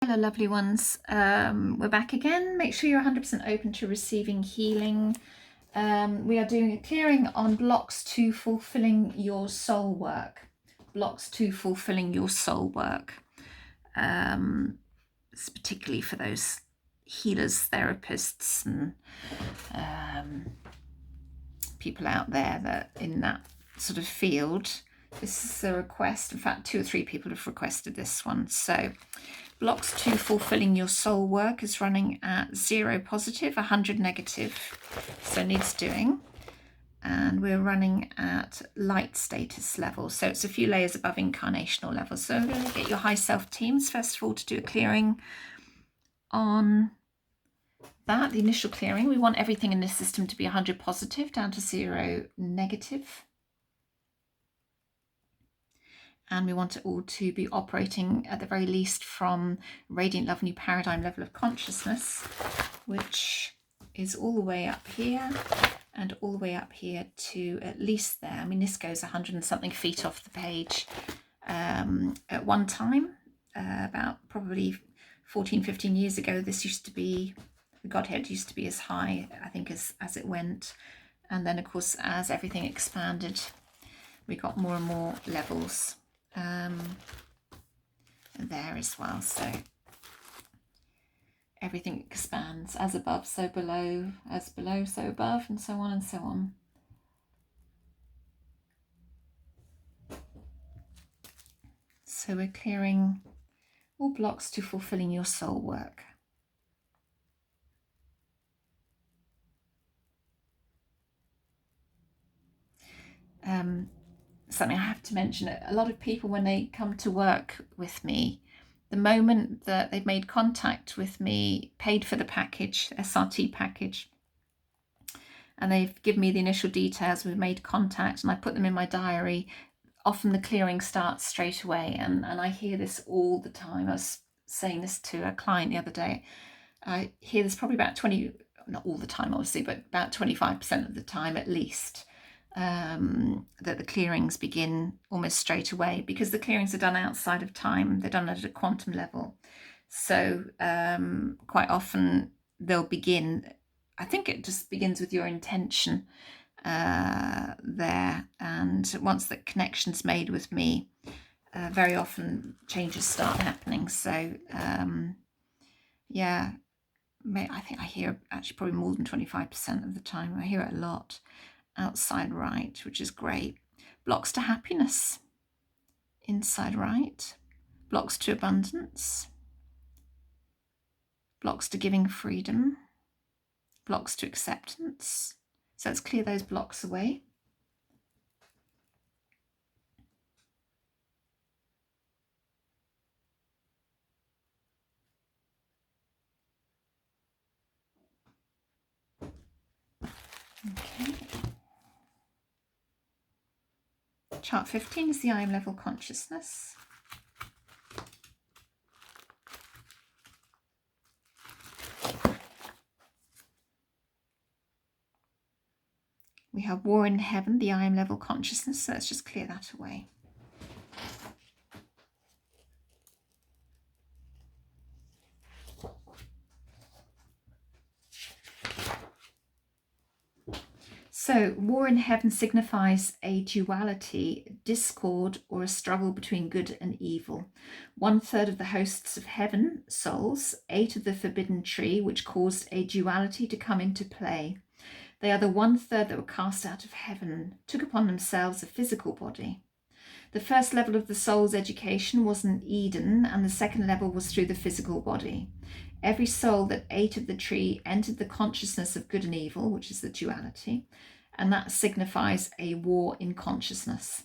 Hello, lovely ones. We're back again. Make sure you're 100% open to receiving healing. We are doing a clearing on blocks to fulfilling your soul work. Blocks to fulfilling your soul work. It's particularly for those healers, therapists, and people out there that in that sort of field. This is a request. In fact, 2 or 3 people have requested this one. So blocks to fulfilling your soul work is running at 0 positive, 100 negative, so needs doing. And we're running at light status level, so it's a few layers above incarnational level. So I'm going to get your high self teams first of all to do a clearing on that, the initial clearing. We want everything in this system to be 100 positive down to 0 negative. And we want it all to be operating at the very least from Radiant Love New Paradigm level of consciousness, which is all the way up here and all the way up here to at least there. I mean, this goes 100 and something feet off the page. At one time, about probably 14, 15 years ago, this used to be, the Godhead used to be as high, I think, as it went. And then, of course, as everything expanded, we got more and more levels there as well. So everything expands, as above so below, as below so above, and so on and so on. So we're clearing all blocks to fulfilling your soul work. Something I have to mention, a lot of people when they come to work with me, the moment that they've made contact with me, paid for the package, SRT package, and they've given me the initial details, we've made contact and I put them in my diary, often the clearing starts straight away. And I hear this all the time. I was saying this to a client the other day. I hear this probably about 20, not all the time obviously, but about 25% of the time at least. That the clearings begin almost straight away, because the clearings are done outside of time. They're done at a quantum level. So quite often they'll begin, I think it just begins with your intention there. And once the connection's made with me, very often changes start happening. So yeah, I think I hear actually probably more than 25% of the time. I hear it a lot. Outside right, which is great. Blocks to happiness, inside right. Blocks to abundance. Blocks to giving freedom. Blocks to acceptance. So let's clear those blocks away. Okay. Chart 15 is the I am level consciousness. We have war in heaven, the I am level consciousness. So let's just clear that away. So war in heaven signifies a duality, discord, or a struggle between good and evil. 1/3 of the hosts of heaven, souls, ate of the forbidden tree, which caused a duality to come into play. They are the 1/3 that were cast out of heaven, took upon themselves a physical body. The first level of the soul's education was in Eden, and the second level was through the physical body. Every soul that ate of the tree entered the consciousness of good and evil, which is the duality, and that signifies a war in consciousness.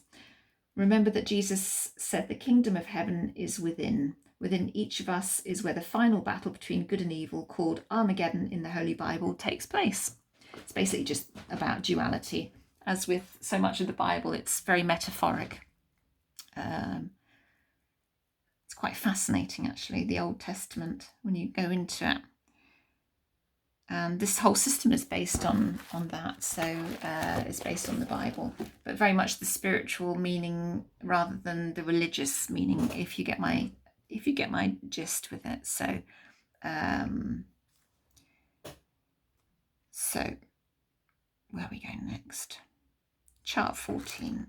Remember that Jesus said the kingdom of heaven is within. Within each of us is where the final battle between good and evil, called Armageddon in the Holy Bible, takes place. It's basically just about duality. As with so much of the Bible, it's very metaphoric. It's quite fascinating, actually, the Old Testament, when you go into it. And this whole system is based on that, so it's based on the Bible, but very much the spiritual meaning rather than the religious meaning, if you get my if you get my gist with it. So so where are we going next? Chart 14.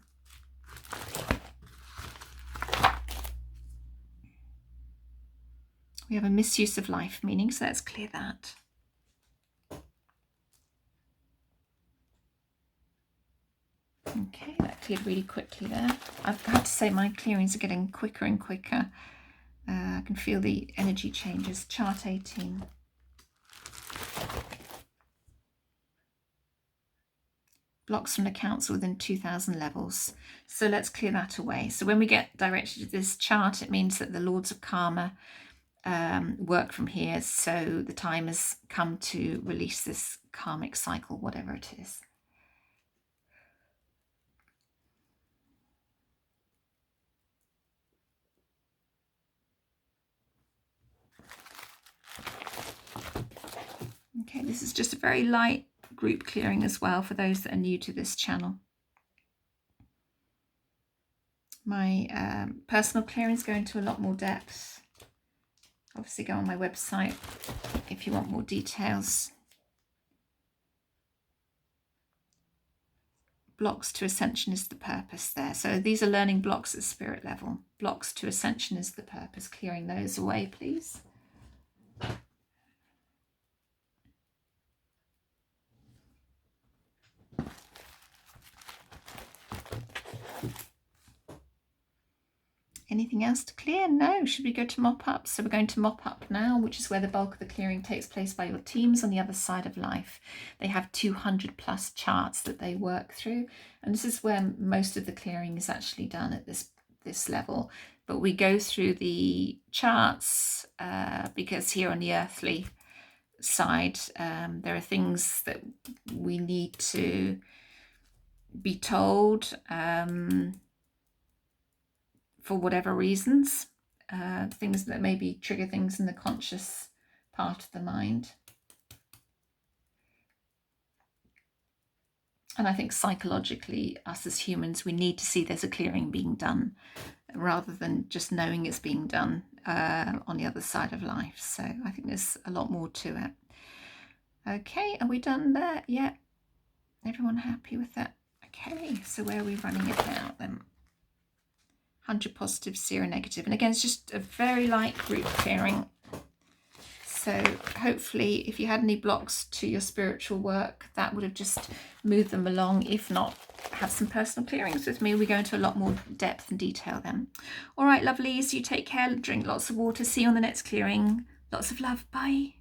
We have a misuse of life meaning, so let's clear that. Okay, that cleared really quickly there. I've got to say my clearings are getting quicker and quicker. I can feel the energy changes. Chart 18. Blocks from the council within 2,000 levels. So let's clear that away. So when we get directed to this chart, it means that the Lords of Karma work from here. So the time has come to release this karmic cycle, whatever it is. Okay, this is just a very light group clearing as well for those that are new to this channel. My personal clearings go into a lot more depth. Obviously go on my website if you want more details. Blocks to ascension is the purpose there. So these are learning blocks at spirit level. Blocks to ascension is the purpose. Clearing those away, please. Anything else to clear? No. Should we go to mop up? So we're going to mop up now, which is where the bulk of the clearing takes place by your teams on the other side of life. They have 200 plus charts that they work through. And this is where most of the clearing is actually done at this level. But we go through the charts because here on the earthly side, there are things that we need to be told for whatever reasons, things that maybe trigger things in the conscious part of the mind. And I think psychologically, us as humans, we need to see there's a clearing being done rather than just knowing it's being done on the other side of life. So I think there's a lot more to it. Okay, are we done there? Yeah. Everyone happy with that? Okay, so where are we running it out then? 100 positive, 0 negative. And again, it's just a very light group clearing. So hopefully if you had any blocks to your spiritual work, that would have just moved them along. If not, have some personal clearings with me. We go into a lot more depth and detail then. All right, lovelies, you take care, drink lots of water. See you on the next clearing. Lots of love. Bye.